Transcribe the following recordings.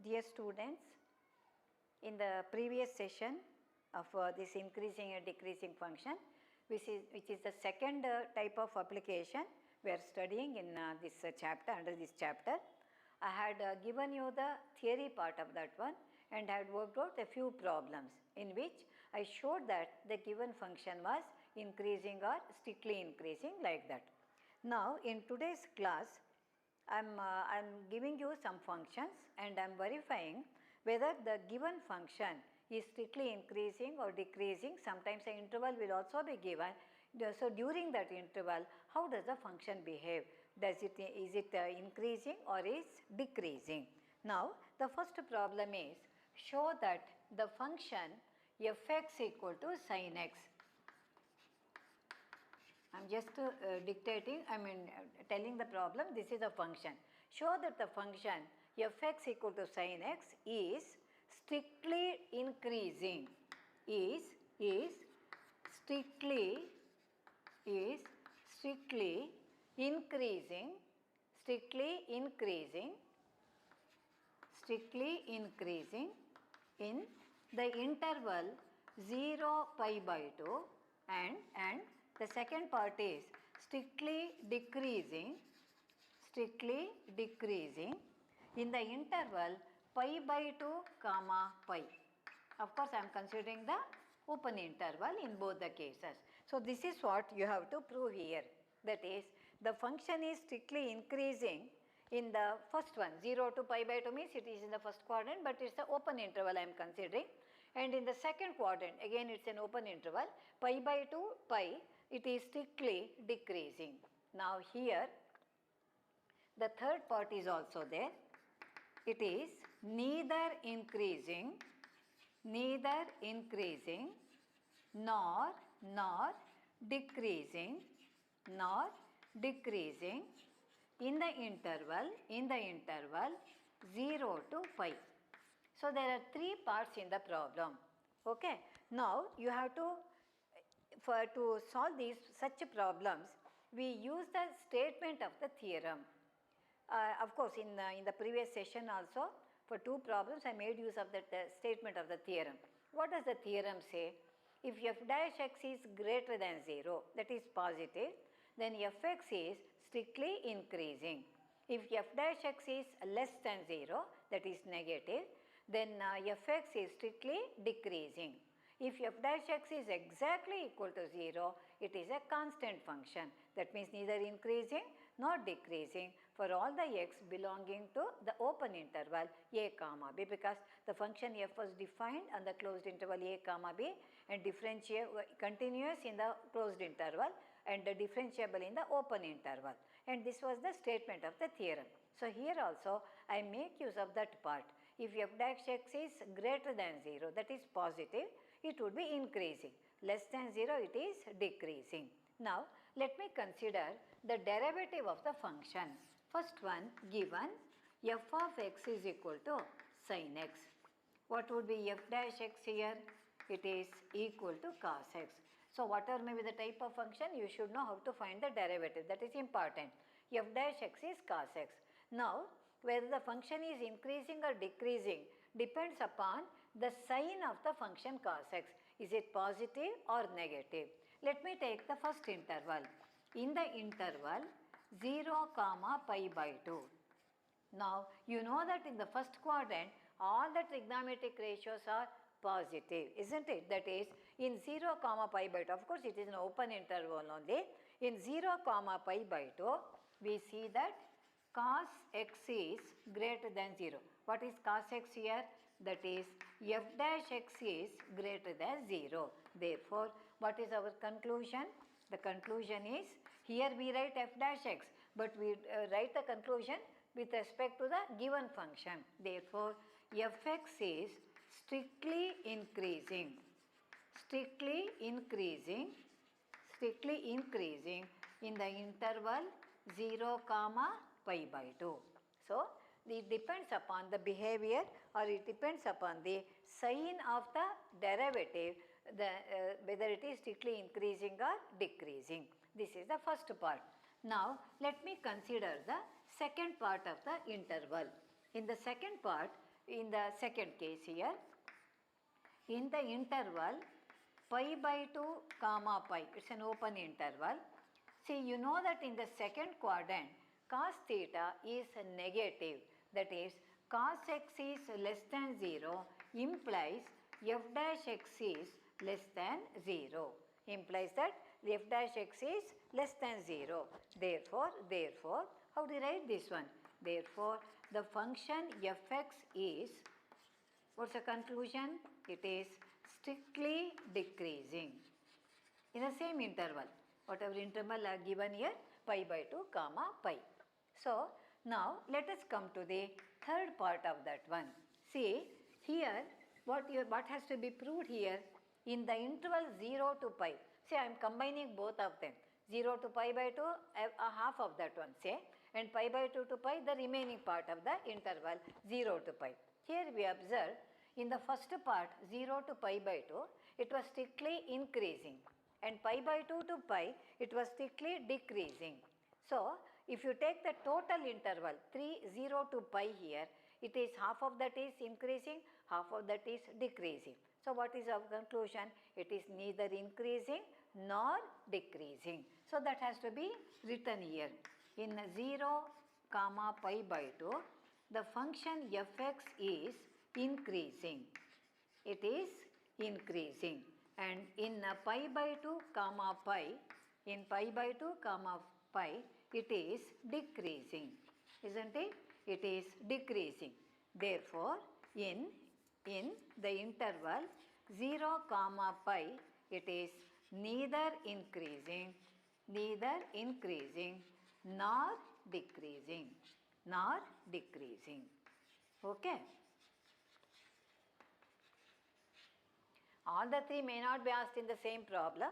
Dear students, in the previous session of this increasing and decreasing function, which is the second type of application we are studying in this chapter, under this chapter. I had given you the theory part of that one and had worked out a few problems in which I showed that the given function was increasing or strictly increasing, like that. Now in today's class, I am giving you some functions and I am verifying whether the given function is strictly increasing or decreasing. Sometimes an interval will also be given. So during that interval, how does the function behave? Is it increasing or is decreasing? Now the first problem is, show that the function fx equal to sin x. I am just dictating, telling the problem, this is a function. Show that the function fx equal to sin x is strictly increasing, is strictly increasing in the interval 0 pi by 2 and the second part is strictly decreasing in the interval pi by 2 comma pi. Of course, I am considering the open interval in both the cases. So this is what you have to prove here. That is, the function is strictly increasing in the first one. 0 to pi by 2 means it is in the first quadrant, but it is the open interval I am considering. And in the second quadrant, again it is an open interval, pi by 2 pi, it is strictly decreasing. Now here, the third part is also there. It is neither increasing nor decreasing in the interval 0 to pi. So there are three parts in the problem. Okay. Now you have to solve such problems, we use the statement of the theorem. Of course, in the previous session also, for two problems I made use of the statement of the theorem. What does the theorem say? If f dash x is greater than 0, that is positive, then fx is strictly increasing. If f dash x is less than 0, that is negative, then fx is strictly decreasing. If f dash x is exactly equal to 0, it is a constant function. That means neither increasing nor decreasing for all the x belonging to the open interval a comma b, because the function f was defined on the closed interval a comma b and continuous in the closed interval and differentiable in the open interval. And this was the statement of the theorem. So here also I make use of that part. If f dash x is greater than 0, that is positive, it would be increasing. Less than 0, it is decreasing. Now let me consider the derivative of the function. First one, given f of x is equal to sin x. What would be f dash x here? It is equal to cos x. So whatever may be the type of function, you should know how to find the derivative. That is important. F dash x is cos x. Now whether the function is increasing or decreasing depends upon the sign of the function cos x. Is it positive or negative? Let me take the first interval. In the interval 0 comma pi by 2. Now you know that in the first quadrant all the trigonometric ratios are positive, isn't it? That is, in 0 comma pi by 2, of course it is an open interval only. In 0 comma pi by 2, we see that cos x is greater than 0. What is cos x here? That is, f dash x is greater than 0. Therefore, what is our conclusion? The conclusion is, here we write f dash x, but we write the conclusion with respect to the given function. Therefore, fx is strictly increasing in the interval 0 comma pi by 2. So it depends upon the behavior, or it depends upon the sign of the derivative, whether it is strictly increasing or decreasing. This is the first part. Now let me consider the second part of the interval. In the second part, in the second case here, in the interval pi by 2 comma pi, it's an open interval. See, you know that in the second quadrant, cos theta is negative, that is cos x is less than 0 implies f dash x is less than 0, implies that f dash x is less than 0. Therefore, how do you write this one? Therefore, the function fx is, what's the conclusion? It is strictly decreasing in the same interval, whatever interval are given here, pi by 2 comma pi. So, now let us come to the third part of that one. See, here what has to be proved here, in the interval 0 to pi. See, I am combining both of them. 0 to pi by 2, a half of that one, say, and pi by 2 to pi, the remaining part of the interval 0 to pi. Here we observe, in the first part 0 to pi by 2, it was strictly increasing, and pi by 2 to pi, it was strictly decreasing. So, if you take the total interval 0 to pi here, it is half of that is increasing, half of that is decreasing. So, what is our conclusion? It is neither increasing nor decreasing. So, that has to be written here. In 0 comma pi by 2, the function fx is increasing. It is increasing. And in pi by 2 comma pi, in pi by 2 comma pi, it is decreasing. Isn't it? It is decreasing. Therefore, in the interval 0 comma pi, it is neither increasing nor decreasing. Okay. All the three may not be asked in the same problem.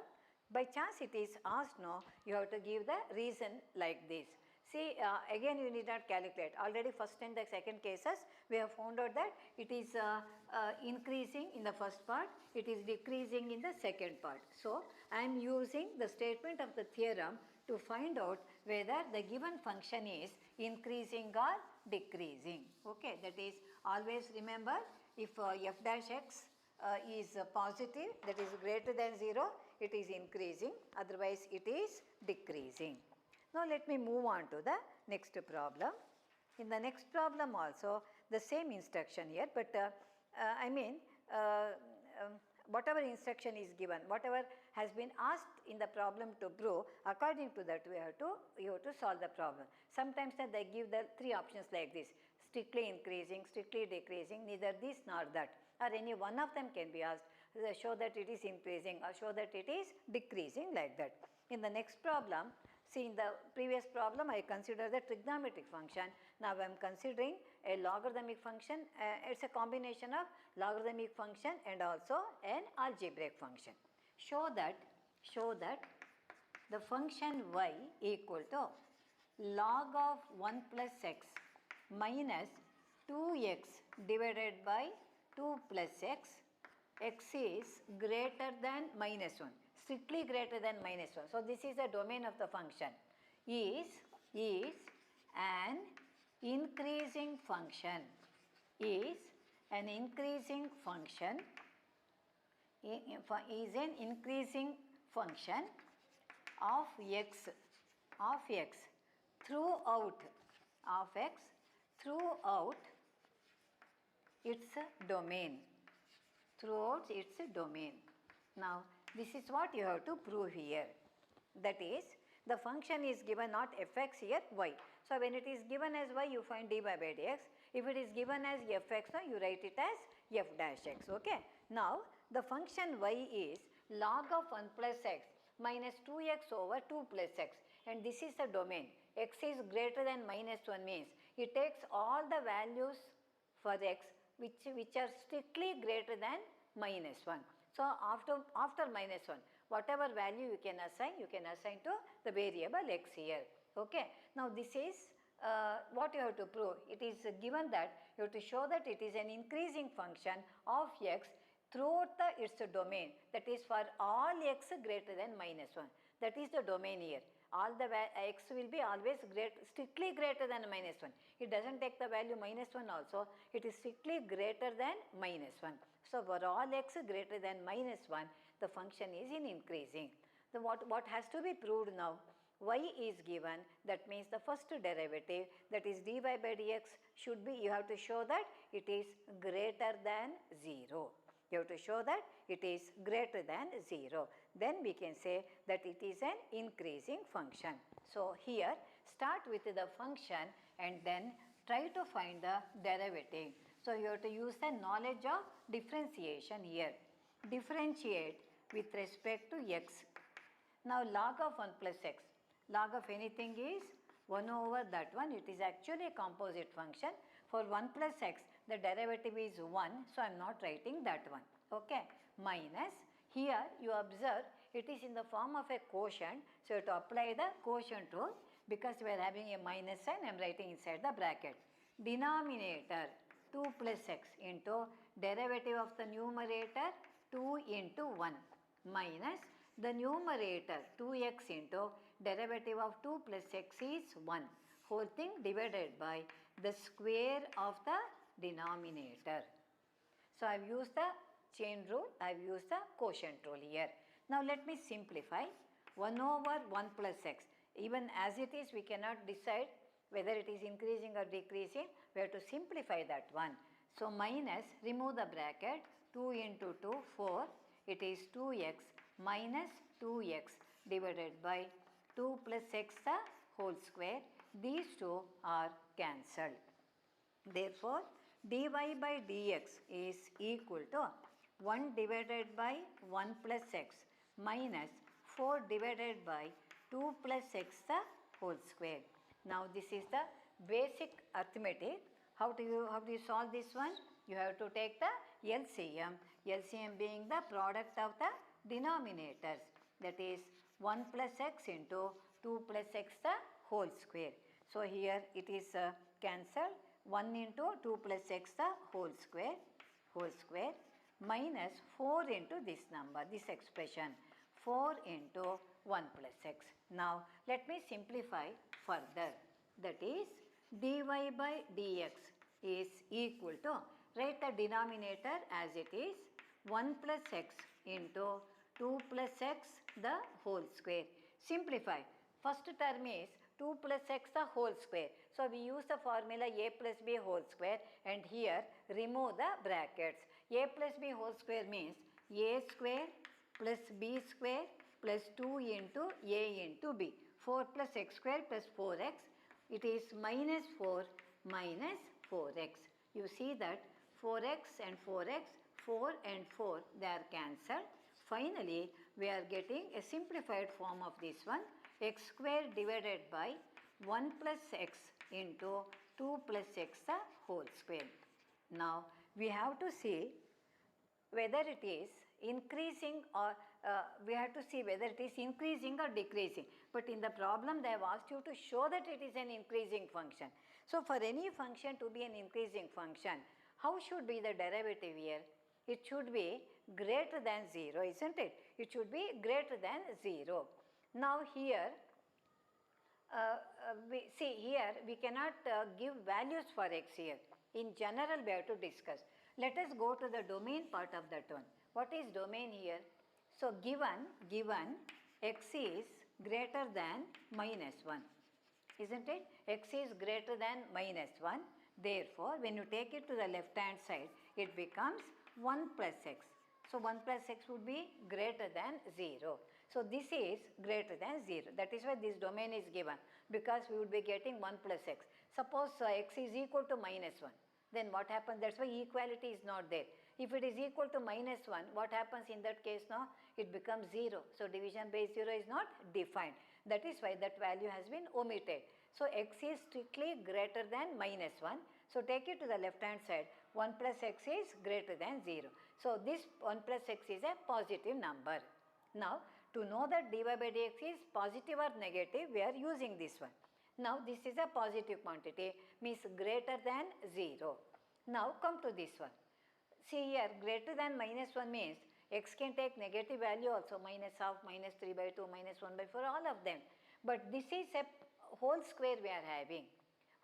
By chance it is asked, no, you have to give the reason like this. See, again you need not calculate. Already first and the second cases, we have found out that it is increasing in the first part, it is decreasing in the second part. So, I am using the statement of the theorem to find out whether the given function is increasing or decreasing. Okay, that is, always remember, if f dash x is positive, that is greater than 0, it is increasing, otherwise it is decreasing. Now, let me move on to the next problem. In the next problem also the same instruction here, but whatever instruction is given, whatever has been asked in the problem to prove, according to that you have to solve the problem. Sometimes they give the three options like this: strictly increasing, strictly decreasing, neither this nor that, or any one of them can be asked. Show that it is increasing or show that it is decreasing, like that. In the next problem, see, in the previous problem I consider the trigonometric function. Now I am considering a logarithmic function. It's a combination of logarithmic function and also an algebraic function. Show that the function y equal to log of 1 plus x minus 2x divided by 2 plus x is greater than minus 1, strictly greater than minus 1. So, this is the domain of the function, is an increasing function, is an increasing function of x throughout its domain. Now, this is what you have to prove here. That is, the function is given not fx here, y. So, when it is given as y, you find dy by dx. If it is given as fx, no, you write it as f dash x. Okay. Now, the function y is log of 1 plus x minus 2x over 2 plus x, and this is the domain. X is greater than minus 1 means it takes all the values for x which are strictly greater than minus 1. So, after minus 1, whatever value you can assign to the variable x here. Okay. Now, this is what you have to prove. It is given that you have to show that it is an increasing function of x throughout its domain, that is for all x greater than minus 1. That is the domain here. all the x will be always strictly greater than minus 1. It doesn't take the value minus 1 also, it is strictly greater than minus 1. So for all x greater than minus 1, the function is in increasing. So what has to be proved now? Y is given, that means the first derivative, that is dy by dx, should be, you have to show that it is greater than 0. You have to show that it is greater than 0. Then we can say that it is an increasing function. So here start with the function and then try to find the derivative. So you have to use the knowledge of differentiation here. Differentiate with respect to x. Now log of 1 plus x. Log of anything is 1 over that one. It is actually a composite function. For 1 plus x, the derivative is 1, so I am not writing that one. Okay. Minus, here you observe it is in the form of a quotient, so to apply the quotient rule, because we are having a minus sign, I am writing inside the bracket. Denominator 2 plus x into derivative of the numerator 2 into 1 minus the numerator 2x into derivative of 2 plus x is 1, whole thing divided by the square of the denominator. So I have used the chain rule, I have used the quotient rule here. Now let me simplify. 1 over 1 plus x. Even as it is, we cannot decide whether it is increasing or decreasing. We have to simplify that one. So minus, remove the bracket, 2 into 2, 4. It is 2x minus 2x divided by 2 plus x the whole square. These two are cancelled. Therefore, dy by dx is equal to 1 divided by 1 plus x minus 4 divided by 2 plus x the whole square. Now this is the basic arithmetic. How do you solve this one? You have to take the LCM. LCM being the product of the denominators, that is 1 plus x into 2 plus x the whole square. So here it is cancelled. 1 into 2 plus x the whole square minus 4 into this number, this expression, 4 into 1 plus x. Now let me simplify further. That is dy by dx is equal to, write the denominator as it is, 1 plus x into 2 plus x the whole square. Simplify. First term is 2 plus x the whole square. So we use the formula a plus b whole square, and here remove the brackets. A plus b whole square means a square plus b square plus 2 into a into b. 4 plus x square plus 4x. It is minus 4 minus 4x. You see that 4x and 4x, 4 and 4, they are cancelled. Finally, we are getting a simplified form of this one, x square divided by 1 plus x into 2 plus x the whole square. Now, we have to see whether it is increasing or we have to see whether it is increasing or decreasing. But in the problem, they have asked you to show that it is an increasing function. So for any function to be an increasing function, how should be the derivative here? It should be greater than 0, isn't it? It should be greater than 0. Now here, we cannot give values for x here. In general, we have to discuss. Let us go to the domain part of that one. What is domain here? So given x is greater than minus 1, isn't it? X is greater than minus 1. Therefore, when you take it to the left hand side, it becomes 1 plus x. So 1 plus x would be greater than 0. So this is greater than 0. That is why this domain is given, because we would be getting 1 plus x. Suppose x is equal to minus 1. Then what happens? That's why equality is not there. If it is equal to minus 1, what happens in that case now? It becomes 0. So division by 0 is not defined. That is why that value has been omitted. So x is strictly greater than minus 1. So take it to the left hand side. 1 plus x is greater than 0. So this 1 plus x is a positive number. Now to know that dy by dx is positive or negative, we are using this one. Now this is a positive quantity, means greater than 0. Now come to this one. See here, greater than minus 1 means x can take negative value also, minus half, minus 3 by 2, minus 1 by 4, all of them. But this is a whole square we are having.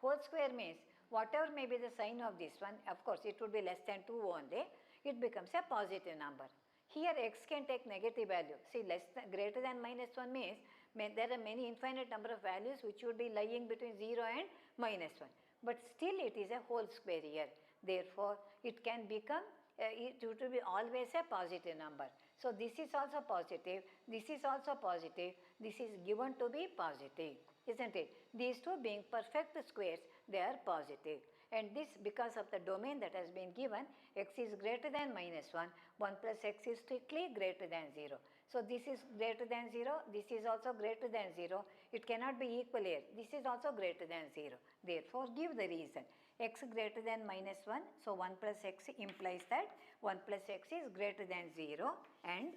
Whole square means whatever may be the sign of this one, of course it would be less than 2 only, it becomes a positive number. Here x can take negative value. See, greater than minus 1 means there are many infinite number of values which would be lying between 0 and minus 1. But still it is a whole square here. Therefore, it can become, it would be always a positive number. So, this is also positive, this is also positive, this is given to be positive, isn't it? These two being perfect squares, they are positive. And this, because of the domain that has been given, x is greater than minus 1, 1 plus x is strictly greater than 0. So, this is greater than 0, this is also greater than 0, it cannot be equal here, this is also greater than 0. Therefore, give the reason. X greater than minus 1, so 1 plus x implies that 1 plus x is greater than 0, and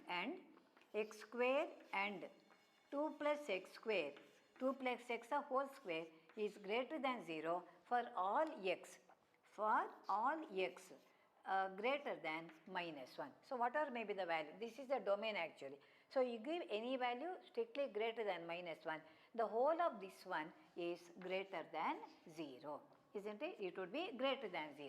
x square and 2 plus x square, 2 plus x a whole square is greater than 0 for all x, greater than minus 1. So, whatever may be the value, this is the domain actually. So, you give any value strictly greater than minus 1, the whole of this one is greater than 0, isn't it? It would be greater than 0.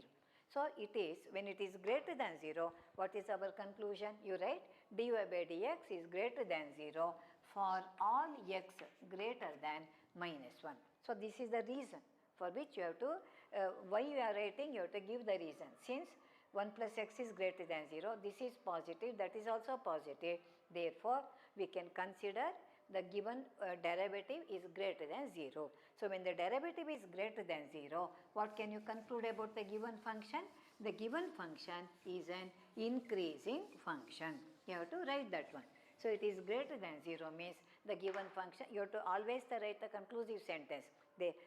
So, it is, when it is greater than 0, what is our conclusion? You write dy by dx is greater than 0 for all x greater than minus 1. So, this is the reason for which you have to, why you are writing, you have to give the reason. Since 1 plus x is greater than 0, this is positive, that is also positive. Therefore, we can consider the given derivative is greater than 0. So, when the derivative is greater than 0, what can you conclude about the given function? The given function is an increasing function. You have to write that one. So, it is greater than 0 means the given function, you have to always write the conclusive sentence.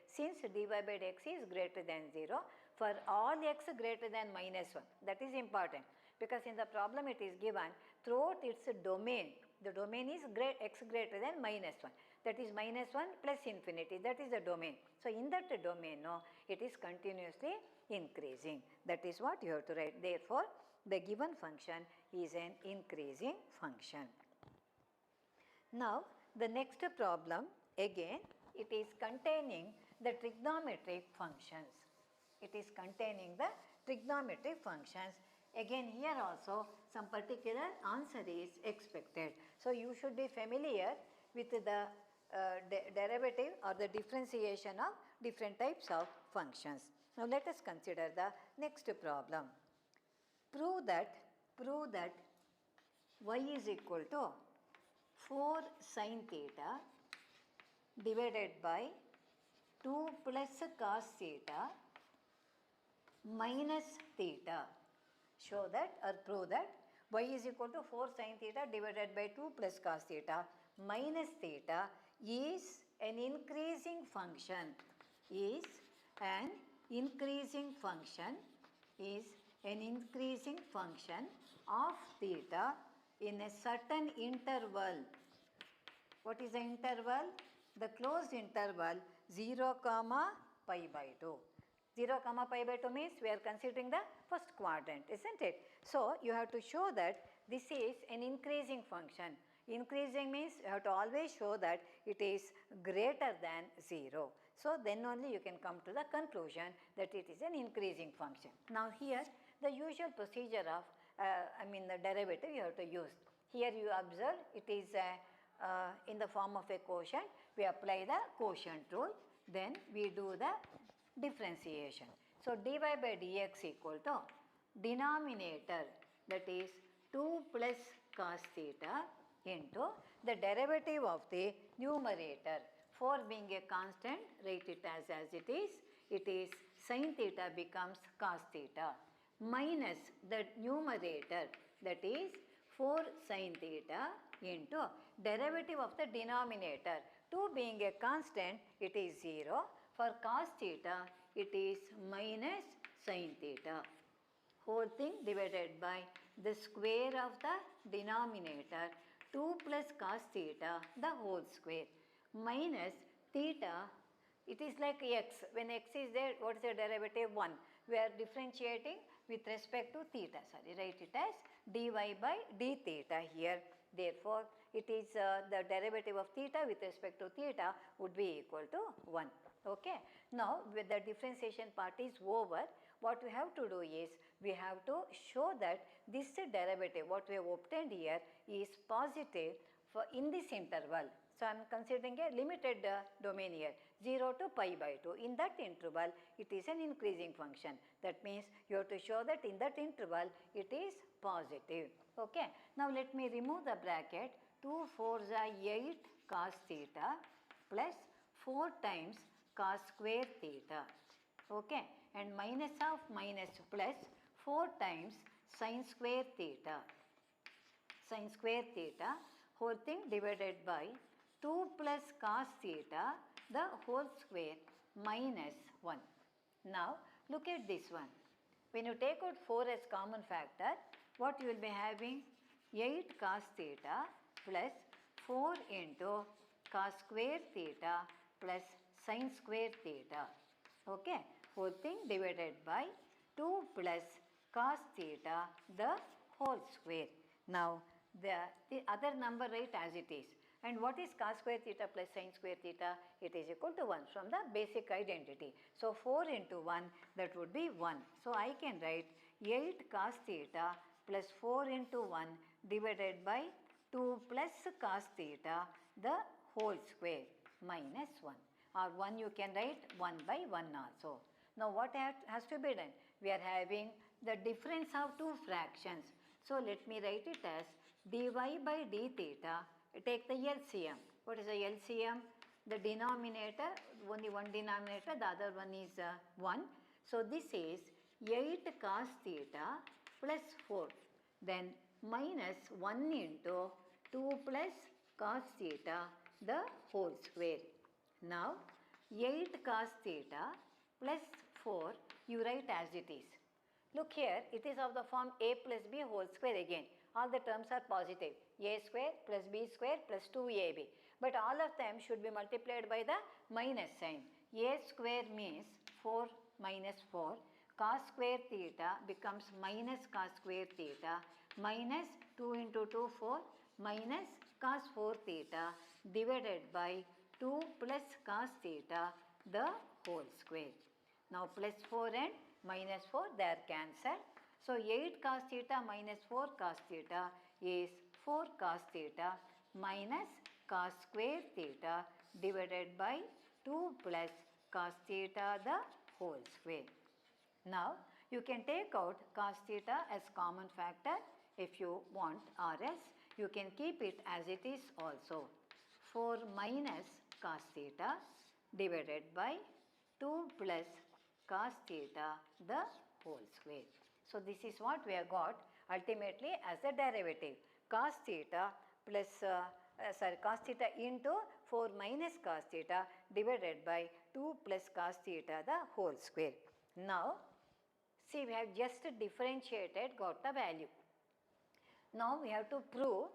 Since dy by dx is greater than 0 for all x greater than minus 1, that is important, because in the problem it is given throughout its domain, the domain is x greater than minus 1, that is minus 1 plus infinity, that is the domain. So, in that domain, no, it is continuously increasing, that is what you have to write. Therefore, the given function is an increasing function. Now, the next problem, again it is containing the trigonometric functions. It is containing the trigonometric functions. Again, here also some particular answer is expected. So, you should be familiar with the derivative or the differentiation of different types of functions. Now, let us consider the next problem. Prove that y is equal to 4 sin theta divided by 2 plus cos theta minus theta. Show that or prove that y is equal to 4 sin theta divided by 2 plus cos theta minus theta is an increasing function, is an increasing function of theta in a certain interval. What is the interval? The closed interval 0 comma pi by 2. 0 comma pi by 2 means we are considering the first quadrant, isn't it? So, you have to show that this is an increasing function. Increasing means you have to always show that it is greater than 0. So, then only you can come to the conclusion that it is an increasing function. Now, here the usual procedure of the derivative you have to use. Here you observe it is in the form of a quotient. We apply the quotient rule, then we do the differentiation. So, dy by dx equal to denominator, that is 2 plus cos theta into the derivative of the numerator. 4 being a constant, write it as it is sin theta becomes cos theta minus the numerator, that is 4 sin theta into derivative of the denominator. 2 being a constant, it is 0. For cos theta, it is minus sin theta. Whole thing divided by the square of the denominator, 2 plus cos theta, the whole square, minus theta, it is like x. When x is there, what is the derivative? 1. We are differentiating with respect to theta. Sorry, write it as dy by d theta here. Therefore, it is the derivative of theta with respect to theta would be equal to 1. Okay. Now, with the differentiation part is over, what we have to do is we have to show that this derivative what we have obtained here is positive for in this interval. So, I am considering a limited domain here 0 to pi by 2. In that interval it is an increasing function. That means you have to show that in that interval it is positive. Okay. Now, let me remove the bracket. 2 4s are 8 cos theta plus 4 times cos square theta. Okay. And minus of minus plus 4 times sin square theta. Sin square theta whole thing divided by 2 plus cos theta the whole square minus 1. Now, look at this one. When you take out 4 as common factor, what you will be having? 8 cos theta plus 4 into cos square theta plus sin square theta. Okay. Whole thing divided by 2 plus cos theta the whole square. Now, the other number write as it is. And what is cos square theta plus sin square theta? It is equal to 1 from the basic identity. So, 4 into 1 that would be 1. So, I can write 8 cos theta plus 4 into 1 divided by 2 plus cos theta the whole square minus 1, or 1 you can write 1 by 1 also. Now, what has to be done? We are having the difference of two fractions. So, let me write it as dy by d theta. Take the LCM. What is the LCM? The denominator, only one denominator, the other one is 1. So, this is 8 cos theta plus 4, then minus 1 into 2 plus cos theta the whole square. Now, 8 cos theta plus 4 you write as it is. Look here, it is of the form a plus b whole square again. All the terms are positive. A square plus b square plus 2ab. But all of them should be multiplied by the minus sign. A square means 4 minus 4. Cos square theta becomes minus cos square theta minus 2 into 2 4 minus cos 4 theta divided by 2 plus cos theta the whole square. Now, plus 4 and minus 4 they are cancelled. So, 8 cos theta minus 4 cos theta is 4 cos theta minus cos square theta divided by 2 plus cos theta the whole square. Now, you can take out cos theta as common factor if you want, or else you can keep it as it is also. 4 minus cos theta divided by 2 plus cos theta the whole square. So, this is what we have got ultimately as a derivative. Cos theta plus cos theta into 4 minus cos theta divided by 2 plus cos theta the whole square. Now, see, we have just differentiated, got the value. Now, we have to prove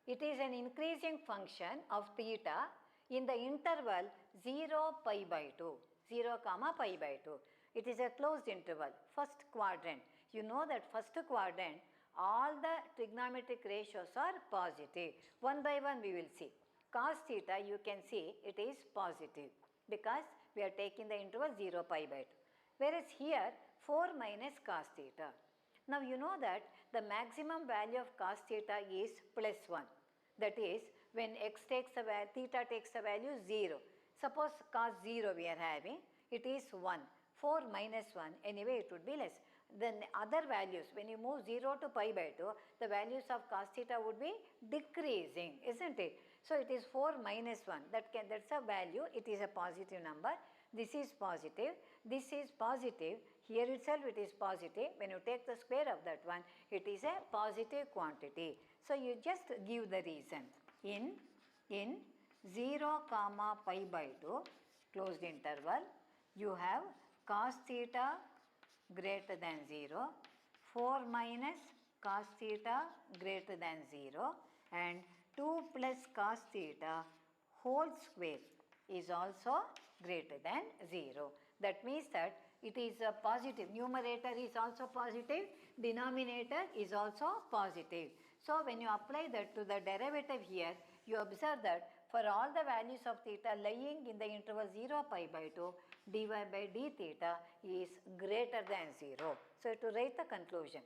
it is an increasing function of theta in the interval 0 pi by 2, 0 comma pi by 2. It is a closed interval, first quadrant. You know that first quadrant all the trigonometric ratios are positive. One by one we will see. Cos theta you can see it is positive because we are taking the interval 0 pi by 2. Whereas here 4 minus cos theta. Now, you know that the maximum value of cos theta is plus 1. That is when x takes a value, theta takes a value 0. Suppose cos 0 we are having, it is 1. 4 minus 1, anyway it would be less. Then other values, when you move 0 to pi by 2, the values of cos theta would be decreasing, isn't it? So, it is 4 minus 1, that's a value, it is a positive number. This is positive, this is positive, here itself it is positive. When you take the square of that one, it is a positive quantity. So, you just give the reason. In 0 comma pi by 2, closed interval, you have cos theta greater than 0, 4 minus cos theta greater than 0, and 2 plus cos theta whole square is also greater than 0. That means that it is a positive, numerator is also positive, denominator is also positive. So when you apply that to the derivative here, you observe that for all the values of theta lying in the interval 0 pi by 2, dy by d theta is greater than 0. So to write the conclusion,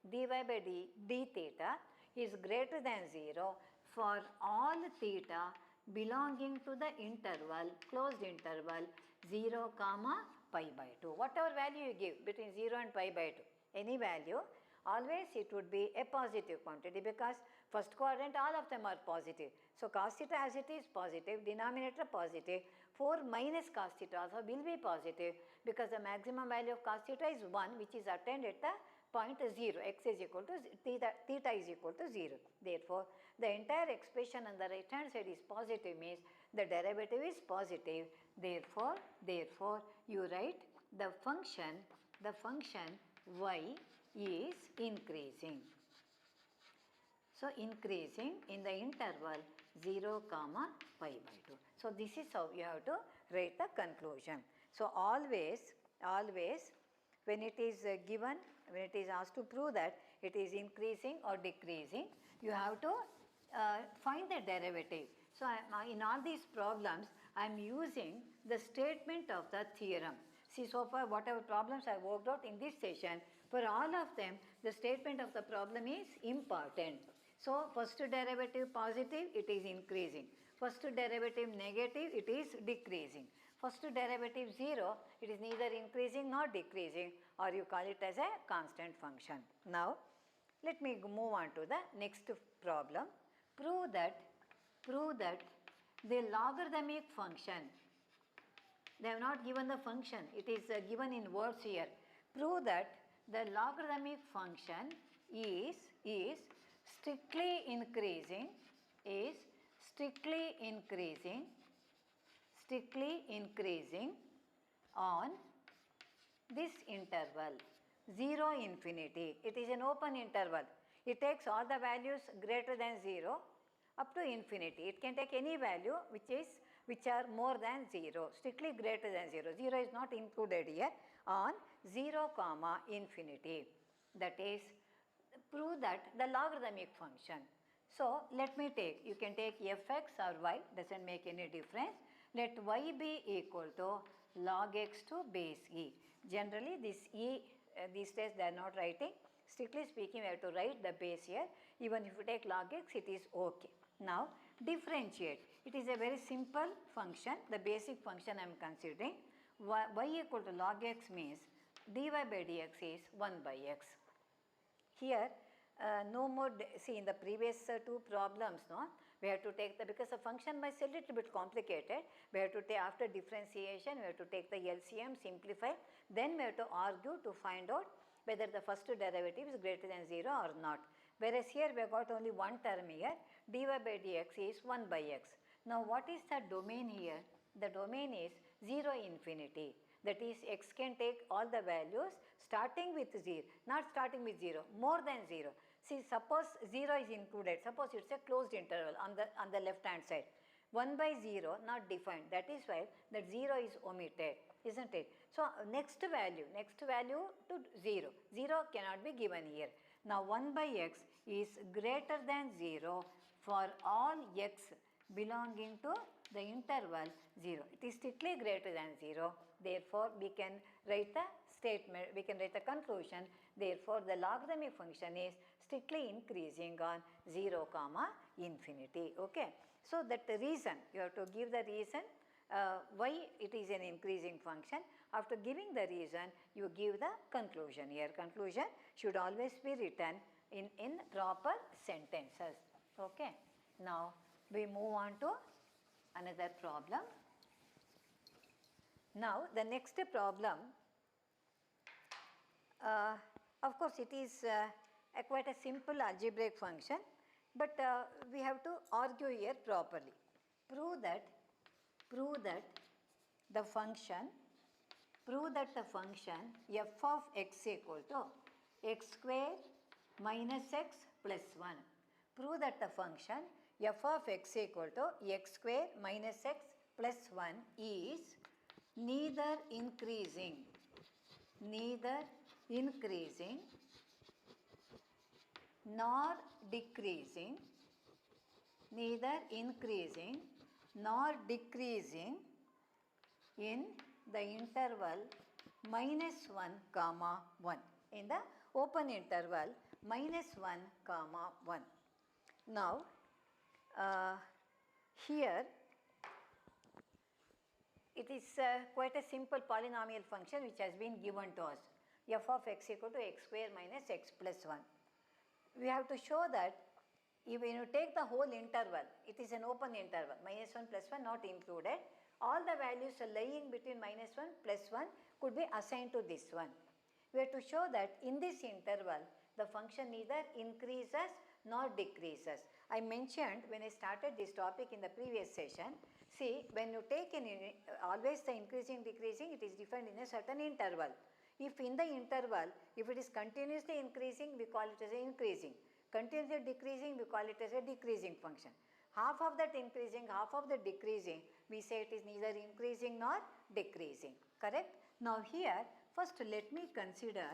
dy by d theta is greater than 0 for all theta belonging to the interval, closed interval 0 comma pi by 2. Whatever value you give between 0 and pi by 2, any value, always it would be a positive quantity because first quadrant all of them are positive. So cos theta as it is positive, denominator positive, 4 minus cos theta also will be positive because the maximum value of cos theta is 1, which is attained at the point 0, x is equal to theta is equal to 0. Therefore, the entire expression on the right hand side is positive, means the derivative is positive. Therefore you write the function y is increasing. So increasing in the interval 0 comma pi by 2. So this is how you have to write the conclusion. So always when it is given, when it is asked to prove that it is increasing or decreasing, you have to find the derivative. So in all these problems, I am using the statement of the theorem. See, so far whatever problems I worked out in this session, for all of them, the statement of the problem is important. So first derivative positive, it is increasing. First derivative negative, it is decreasing. First derivative 0, it is neither increasing nor decreasing, or you call it as a constant function. Now, let me move on to the next problem. Prove that the logarithmic function, they have not given the function, it is given in words here. Prove that the logarithmic function is strictly increasing on this interval 0 infinity. It is an open interval. It takes all the values greater than 0 up to infinity. It can take any value which are more than 0, strictly greater than 0. 0 is not included here, on 0 comma infinity. That is, prove that the logarithmic function. So let me take, you can take fx or y, doesn't make any difference. Let y be equal to log x to base e. Generally this e, these days they are not writing. Strictly speaking, we have to write the base here. Even if you take log x, it is okay. Now differentiate. It is a very simple function, the basic function I am considering. Y equal to log x means dy by dx is 1 by x. Here no more, see in the previous two problems, no, we have to take the, because the function was a little bit complicated, we have to take, after differentiation, we have to take the LCM, simplify, then we have to argue to find out whether the first derivative is greater than 0 or not. Whereas here we have got only one term here, dy by dx is 1 by x. Now what is the domain here? The domain is 0 infinity. That is, x can take all the values starting with 0, not starting with 0, more than 0. See, suppose 0 is included, suppose it's a closed interval on the left hand side. 1 by 0 not defined, that is why that 0 is omitted, isn't it? So next value to 0, 0 cannot be given here. Now 1 by x is greater than 0 for all x belonging to the interval 0. It is strictly greater than 0. Therefore, we can write the statement, we can write the conclusion. Therefore, the logarithmic function is strictly increasing on 0 comma infinity. Okay. So that the reason, you have to give the reason why it is an increasing function. After giving the reason, you give the conclusion. Here conclusion should always be written in proper sentences. Okay. Now we move on to another problem. Now the next problem, of course it is quite a simple algebraic function, but we have to argue here properly. Prove that the function f of x equal to x square minus x plus 1. Prove that the function f of x equal to x square minus x plus 1 is neither increasing nor decreasing, neither increasing nor decreasing in the interval minus 1 comma 1, in the open interval minus 1 comma 1. Now, here it is quite a simple polynomial function which has been given to us, f of x equal to x square minus x plus 1. We have to show that if when you take the whole interval, it is an open interval, minus 1 plus 1 not included, all the values lying between minus 1 plus 1 could be assigned to this one. We have to show that in this interval, the function neither increases nor decreases. I mentioned when I started this topic in the previous session, see, when you take always the increasing decreasing, it is defined in a certain interval. If in the interval, if it is continuously increasing, we call it as increasing. Continuously decreasing, we call it as a decreasing function. Half of that increasing, half of the decreasing, we say it is neither increasing nor decreasing. Correct? Now here, first let me consider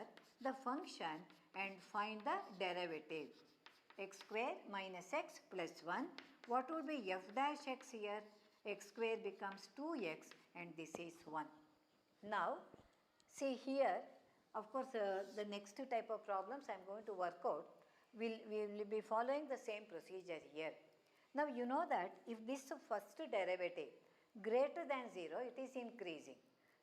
the function and find the derivative. X square minus x plus 1. What would be f dash x here? X square becomes 2x and this is 1. Now, see here, of course, the next type of problems I am going to work out, we will be following the same procedure here. Now, you know that if this first derivative greater than 0, it is increasing.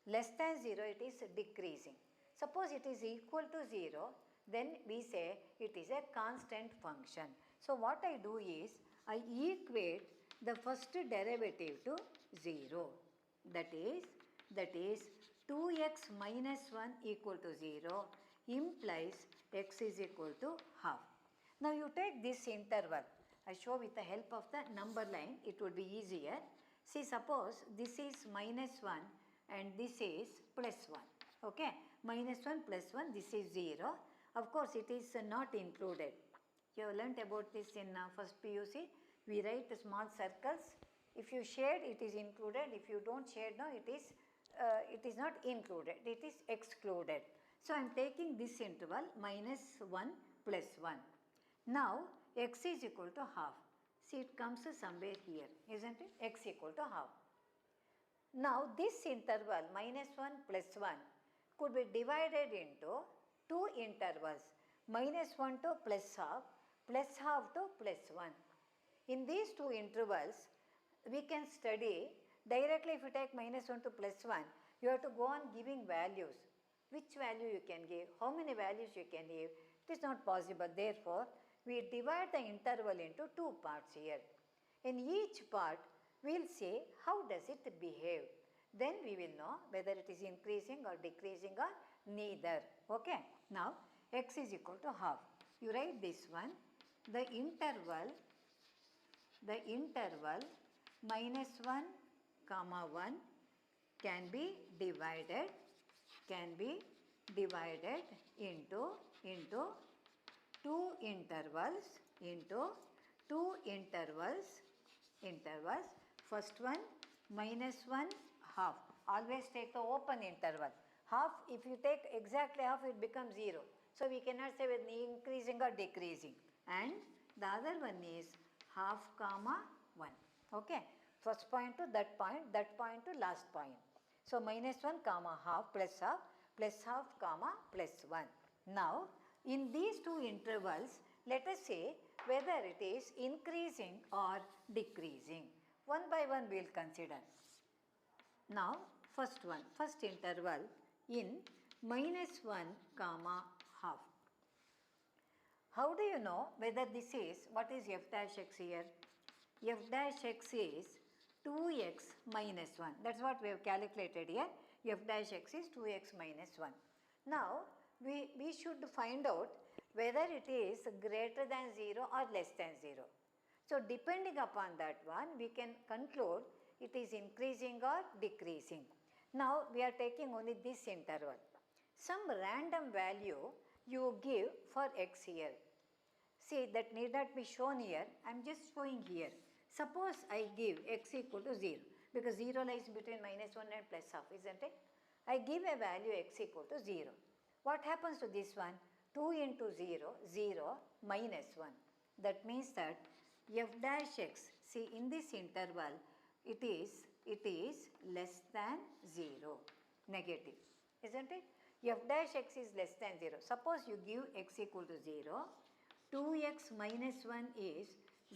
Less than 0, it is decreasing. Suppose it is equal to 0, then we say it is a constant function. So, what I do is, I equate the first derivative to 0. That is 2x minus 1 equal to 0 implies x is equal to half. Now, you take this interval. I show with the help of the number line, it would be easier. See, suppose this is minus 1 and this is plus 1. Okay, minus 1 plus 1, this is 0. Of course, it is not included. You have learnt about this in first PUC. We write small circles. If you shade, it is included. If you don't shade, no, it is not included. It is excluded. So, I am taking this interval minus 1 plus 1. Now, x is equal to half. See, it comes somewhere here, isn't it? X equal to half. Now, this interval minus 1 plus 1 could be divided into two intervals, minus 1 to plus half to plus 1. In these two intervals, we can study directly. If you take minus 1 to plus 1, you have to go on giving values. Which value you can give, how many values you can give, it is not possible. Therefore, we divide the interval into two parts here. In each part, we will see how does it behave. Then we will know whether it is increasing or decreasing or neither. Okay. Now, x is equal to half. You write this one. The interval minus 1 comma 1 can be divided into two intervals. First one minus 1 half. Always take the open interval. Half, if you take exactly half, it becomes 0. So, we cannot say whether increasing or decreasing. And the other one is half comma 1. Okay. First point to that point to last point. So, minus 1 comma half plus half comma plus 1. Now, in these two intervals, let us say whether it is increasing or decreasing. One by one we will consider. Now, first interval in minus 1 comma half. How do you know whether this is, what is f dash x here? F dash x is 2x minus 1. That is what we have calculated here. F dash x is 2x minus 1. Now, we should find out whether it is greater than 0 or less than 0. So, depending upon that one, we can conclude it is increasing or decreasing. Now, we are taking only this interval. Some random value you give for x here. See, that need not be shown here. I am just showing here. Suppose I give x equal to 0, because 0 lies between minus 1 and plus half, isn't it? I give a value x equal to 0. What happens to this one? 2 into 0, 0 minus 1. That means that f dash x, see in this interval, it is less than 0, negative, isn't it? F dash x is less than 0. Suppose you give x equal to 0, 2x minus 1 is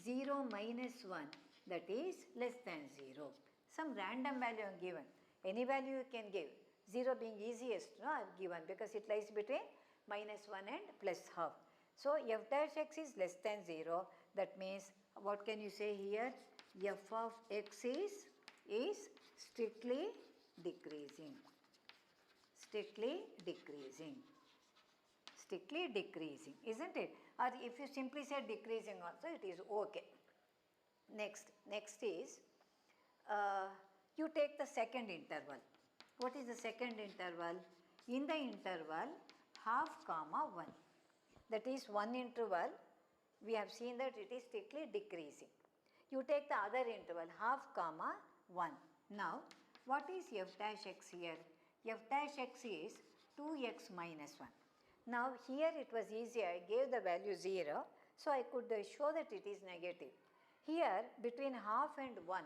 0 minus 1, that is less than 0. Some random value I am given. Any value you can give. 0 being easiest, no, I have given because it lies between minus 1 and plus half. So f dash x is less than 0. That means what can you say here? F of x is strictly decreasing. Strictly decreasing. Strictly decreasing, isn't it? Or if you simply say decreasing also, it is okay. Next is you take the second interval. What is the second interval? In the interval half comma 1. That is one interval, we have seen that it is strictly decreasing. You take the other interval half comma 1. Now what is f dash x here? F dash x is 2x minus 1. Now here it was easier, I gave the value 0, so I could show that it is negative. Here between half and 1,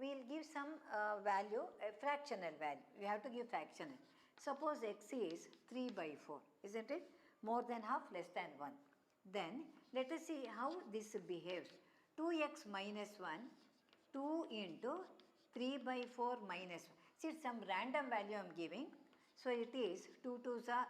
we will give some value, a fractional value. We have to give fractional. Suppose x is 3 by 4, isn't it? More than half, less than 1. Then let us see how this behaves. 2x minus 1, 2 into 3 by 4 minus 1. See, it's some random value I am giving. So it is 2 2s are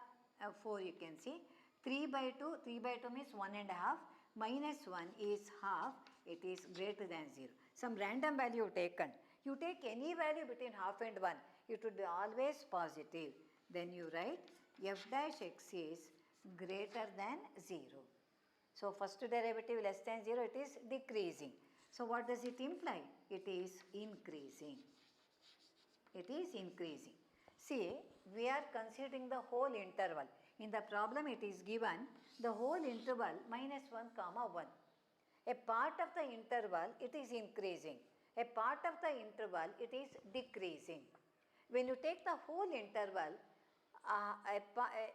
4, you can see. 3 by 2 means 1 and a half. Minus 1 is half, it is greater than 0. Some random value taken. You take any value between half and 1, it would be always positive. Then you write f dash x is greater than 0. So first derivative less than 0, it is decreasing. So what does it imply? It is increasing. It is increasing. See, we are considering the whole interval. In the problem it is given the whole interval minus 1 comma 1. A part of the interval it is increasing. A part of the interval it is decreasing. When you take the whole interval,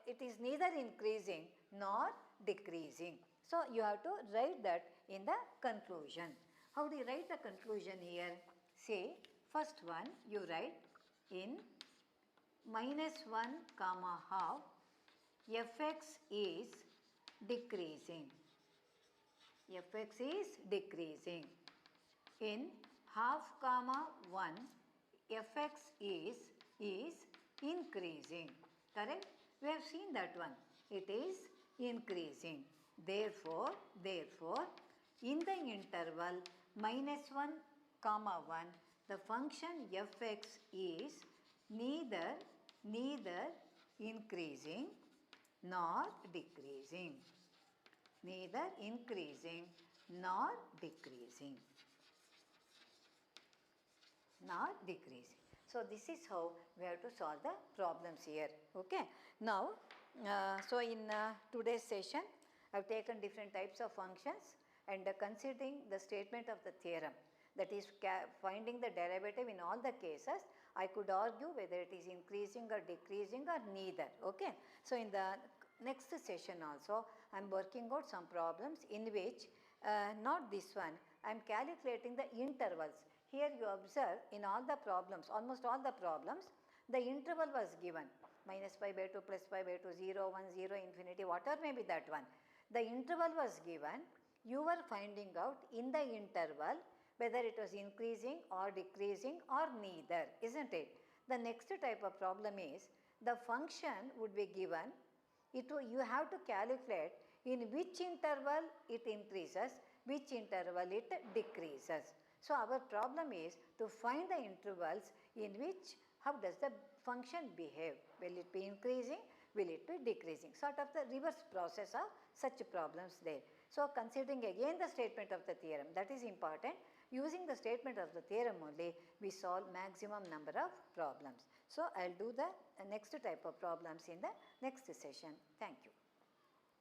it is neither increasing nor decreasing. So you have to write that in the conclusion. How do you write the conclusion here? See, first one you write in minus 1 comma half, fx is decreasing. Fx is decreasing. In half comma 1, fx is increasing. Correct? We have seen that one. It is increasing. Therefore, in the interval minus 1 comma 1, the function fx is neither increasing nor decreasing. Neither increasing nor decreasing. Nor decreasing. So this is how we have to solve the problems here. Okay. Now, so in today's session, I have taken different types of functions and considering the statement of the theorem, that is finding the derivative in all the cases, I could argue whether it is increasing or decreasing or neither. Okay. So in the next session also, I am working out some problems in which, not this one, I am calculating the intervals. Here you observe in all the problems, almost all the problems, the interval was given, minus pi by 2, plus pi by 2, 0, 1, 0, infinity, whatever may be that one. The interval was given, you were finding out in the interval whether it was increasing or decreasing or neither, isn't it? The next type of problem is, the function would be given, you have to calculate in which interval it increases, which interval it decreases. So our problem is to find the intervals in which, how does the function behave? Will it be increasing? Will it be decreasing? Sort of the reverse process of such problems there. So considering again the statement of the theorem, that is important. Using the statement of the theorem only, we solve maximum number of problems. So I'll do the next type of problems in the next session. Thank you.